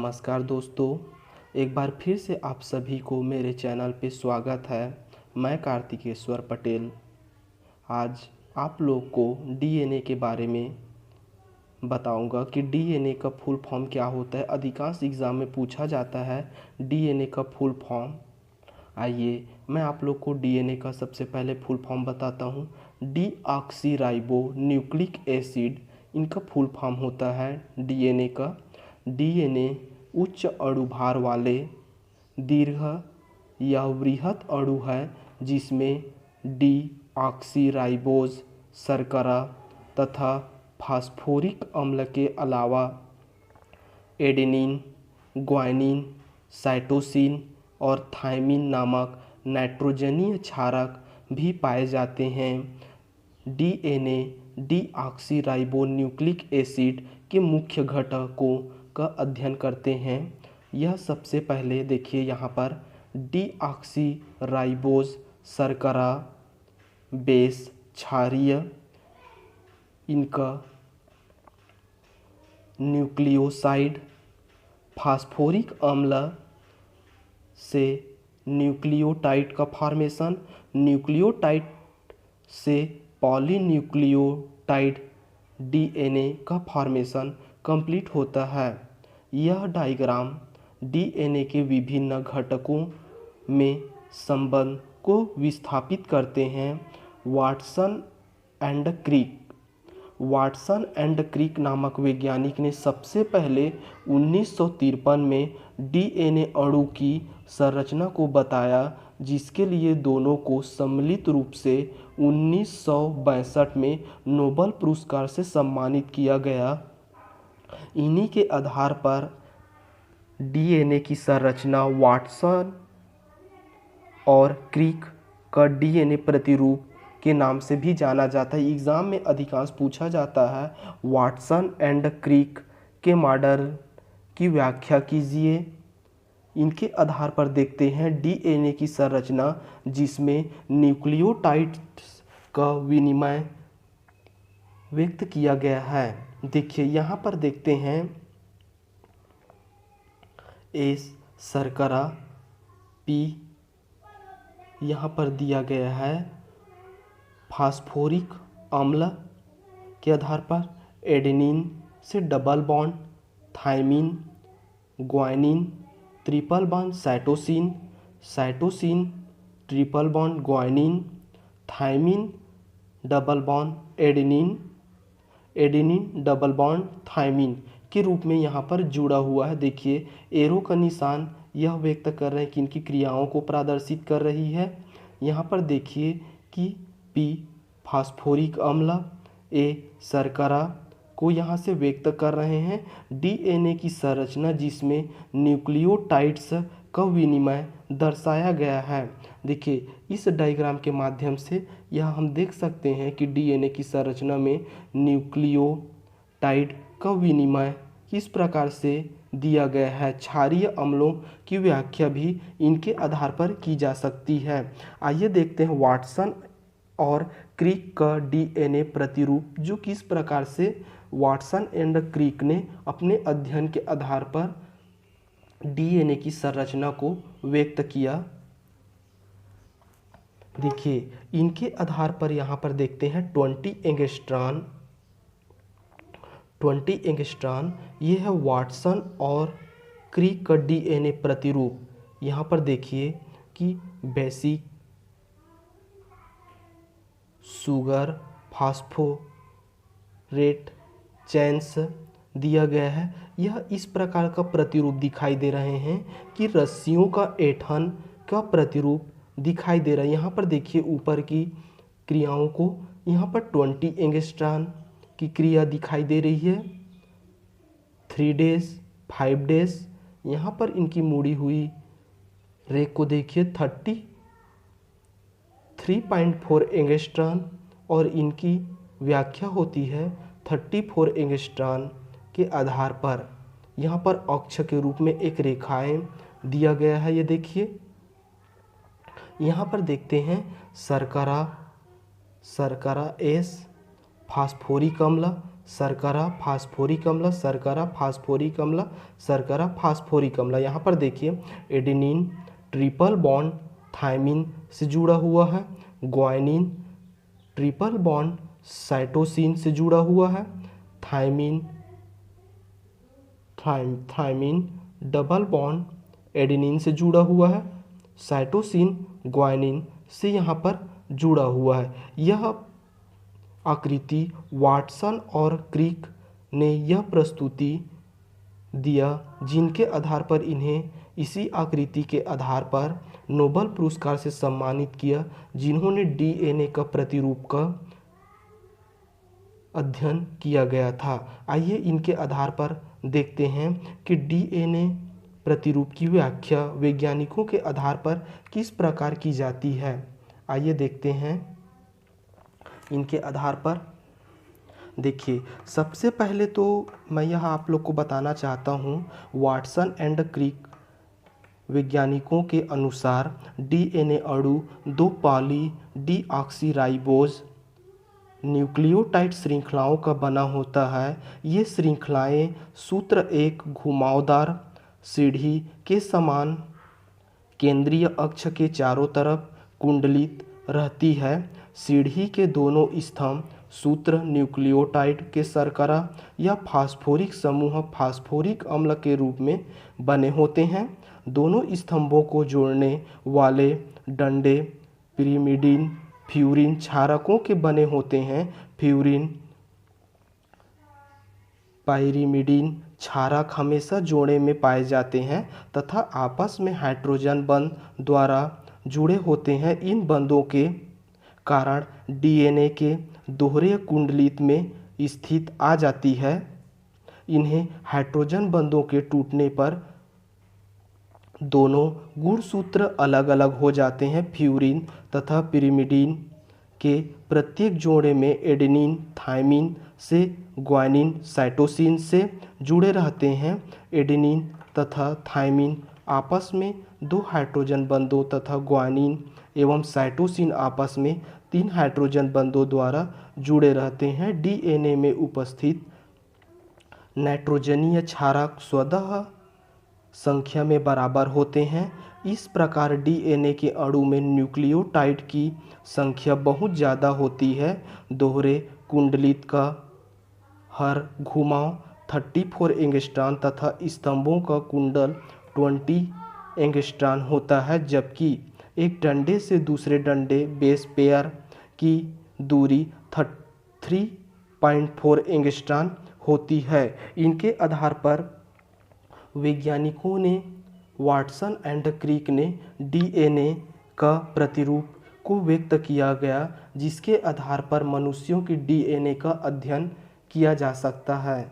नमस्कार दोस्तों, एक बार फिर से आप सभी को मेरे चैनल पे स्वागत है। मैं कार्तिकेश्वर पटेल। आज आप लोग को डीएनए के बारे में बताऊंगा कि डीएनए का फुल फॉर्म क्या होता है। अधिकांश एग्ज़ाम में पूछा जाता है डीएनए का फुल फॉर्म। आइए मैं आप लोग को डीएनए का सबसे पहले फुल फॉर्म बताता हूँ। डीऑक्सीराइबो न्यूक्लिक एसिड, इनका फुल फॉर्म होता है डीएनए का। डीएनए उच्च अणुभार वाले दीर्घ या वृहत अणु है जिसमें डीऑक्सीराइबोज शर्करा तथा फास्फोरिक अम्ल के अलावा एडेनिन, ग्वानिन, साइटोसिन और थायमिन नामक नाइट्रोजनीय क्षारक भी पाए जाते हैं। डीएनए डीऑक्सीराइबोन्यूक्लिक एसिड के मुख्य घटकों का अध्ययन करते हैं। यह सबसे पहले देखिए यहाँ पर डीऑक्सीराइबोज शर्करा बेस क्षारीय, इनका न्यूक्लियोसाइड फास्फोरिक अम्ल से न्यूक्लियोटाइड का फॉर्मेशन, न्यूक्लियोटाइड से पॉलीन्यूक्लियोटाइड डीएनए का फॉर्मेशन कंप्लीट होता है। यह डायग्राम डीएनए के विभिन्न घटकों में संबंध को विस्थापित करते हैं। वाटसन एंड क्रिक नामक वैज्ञानिक ने सबसे पहले 1953 में डीएनए अणु की संरचना को बताया, जिसके लिए दोनों को सम्मिलित रूप से 1962 में नोबेल पुरस्कार से सम्मानित किया गया। इन्हीं के आधार पर डीएनए की संरचना वाटसन और क्रिक का डीएनए प्रतिरूप के नाम से भी जाना जाता है। एग्ज़ाम में अधिकांश पूछा जाता है वाटसन एंड क्रिक के मॉडल की व्याख्या कीजिए। इनके आधार पर देखते हैं डीएनए की संरचना जिसमें न्यूक्लियोटाइड्स का विनिमय व्यक्त किया गया है। देखिए यहाँ पर देखते हैं एस शर्करा, पी यहाँ पर दिया गया है फास्फोरिक अम्ल के आधार पर, एडेनिन से double bond thymine, guanine triple bond cytosine, cytosine triple bond guanine, thymine double bond adenine, adenine double bond thymine के रूप में यहाँ पर जुड़ा हुआ है। देखिए एरो का निशान यह व्यक्त कर रहे हैं कि इनकी क्रियाओं को प्रदर्शित कर रही है। यहाँ पर देखिए कि पी फास्फोरिक अम्ल, ए शर्करा को यहाँ से व्यक्त कर रहे हैं। डीएनए की संरचना जिसमें न्यूक्लियोटाइड्स का विनिमय दर्शाया गया है। देखिए इस डायग्राम के माध्यम से यह हम देख सकते हैं कि डीएनए की संरचना में न्यूक्लियोटाइड का विनिमय किस प्रकार से दिया गया है। क्षारीय अम्लों की व्याख्या भी इनके आधार पर की जा सकती है। आइए देखते हैं वाटसन और क्रिक का डीएनए प्रतिरूप, जो किस प्रकार से वाटसन एंड क्रिक ने अपने अध्ययन के आधार पर डीएनए की संरचना को व्यक्त किया। देखिए इनके आधार पर यहाँ पर देखते हैं 20 एंगस्ट्रॉन ये है वाटसन और क्रिक का डीएनए प्रतिरूप। यहाँ पर देखिए कि बेसिक शुगर फास्फोरेट चेन्स दिया गया है। यह इस प्रकार का प्रतिरूप दिखाई दे रहे हैं कि रस्सियों का ऐंठन का प्रतिरूप दिखाई दे रहा है। यहाँ पर देखिए ऊपर की क्रियाओं को, यहाँ पर 20 एंगस्ट्रॉन की क्रिया दिखाई दे रही है, 3 डेज 5 डेज। यहाँ पर इनकी मुड़ी हुई रेख को देखिए 33.4 एंगस्ट्रॉन और इनकी व्याख्या होती है 34 एंगस्ट्रॉन के आधार पर। यहाँ पर अक्ष के रूप में एक रेखाएं दिया गया है। ये देखिए यहाँ पर देखते हैं शर्करा एस फास्फोरिक अम्ल शर्करा फास्फोरिक अम्ल, शर्करा फास्फोरिक अम्ल, शर्करा फास्फोरिक अम्ल। यहाँ पर देखिए एडेनिन ट्रिपल बॉन्ड थायमिन से जुड़ा हुआ है, ग्वानिन ट्रिपल बॉन्ड साइटोसिन से जुड़ा हुआ है, थायमिन डबल बॉन्ड एडेनिन से जुड़ा हुआ है, साइटोसिन ग्वानिन से यहाँ पर जुड़ा हुआ है। यह आकृति वाटसन और क्रिक ने यह प्रस्तुति दिया, जिनके आधार पर इन्हें इसी आकृति के आधार पर नोबेल पुरस्कार से सम्मानित किया, जिन्होंने डीएनए का प्रतिरूप का अध्ययन किया गया था। आइए इनके आधार पर देखते हैं कि डीएनए प्रतिरूप की व्याख्या वैज्ञानिकों के आधार पर किस प्रकार की जाती है। आइए देखते हैं इनके आधार पर। देखिए सबसे पहले तो मैं यह आप लोग को बताना चाहता हूँ, वाटसन एंड क्रिक वैज्ञानिकों के अनुसार डीएनए अणु 2 पॉली डीऑक्सीराइबोज न्यूक्लियोटाइड श्रृंखलाओं का बना होता है। ये श्रृंखलाएं सूत्र एक घुमावदार सीढ़ी के समान केंद्रीय अक्ष के चारों तरफ कुंडलित रहती है। सीढ़ी के दोनों स्तंभ सूत्र न्यूक्लियोटाइड के शर्करा या फास्फोरिक समूह फास्फोरिक अम्ल के रूप में बने होते हैं। दोनों स्तंभों को जोड़ने वाले डंडे पिरिमिडीन फ्यूरिन क्षारकों के बने होते हैं। फ्यूरिन पाइरिमिडीन क्षारक हमेशा जोड़े में पाए जाते हैं तथा आपस में हाइड्रोजन बंध द्वारा जुड़े होते हैं। इन बंधों के कारण डीएनए के दोहरे कुंडलित में स्थित आ जाती है। इन्हें हाइड्रोजन बंधों के टूटने पर दोनों गुणसूत्र अलग अलग हो जाते हैं। फ्यूरिन तथा पिरिमिडीन के प्रत्येक जोड़े में एडेनिन थायमिन से ग्वानिन साइटोसिन से जुड़े रहते हैं। एडेनिन तथा थायमिन आपस में 2 हाइड्रोजन बंधों तथा ग्वानिन एवं साइटोसिन आपस में 3 हाइड्रोजन बंधों द्वारा जुड़े रहते हैं। डीएनए में उपस्थित नाइट्रोजनीय क्षारक स्वतः संख्या में बराबर होते हैं। इस प्रकार डीएनए के अणु में न्यूक्लियोटाइड की संख्या बहुत ज़्यादा होती है। दोहरे कुंडलित का हर घुमाव 34 एंगस्ट्रॉन तथा स्तंभों का कुंडल 20 एंगस्ट्रॉन होता है, जबकि एक डंडे से दूसरे डंडे बेस पेयर की दूरी 3.4 एंगस्ट्रॉन होती है। इनके आधार पर वैज्ञानिकों ने वाटसन एंड क्रिक ने डीएनए का प्रतिरूप को व्यक्त किया गया, जिसके आधार पर मनुष्यों की डीएनए का अध्ययन किया जा सकता है।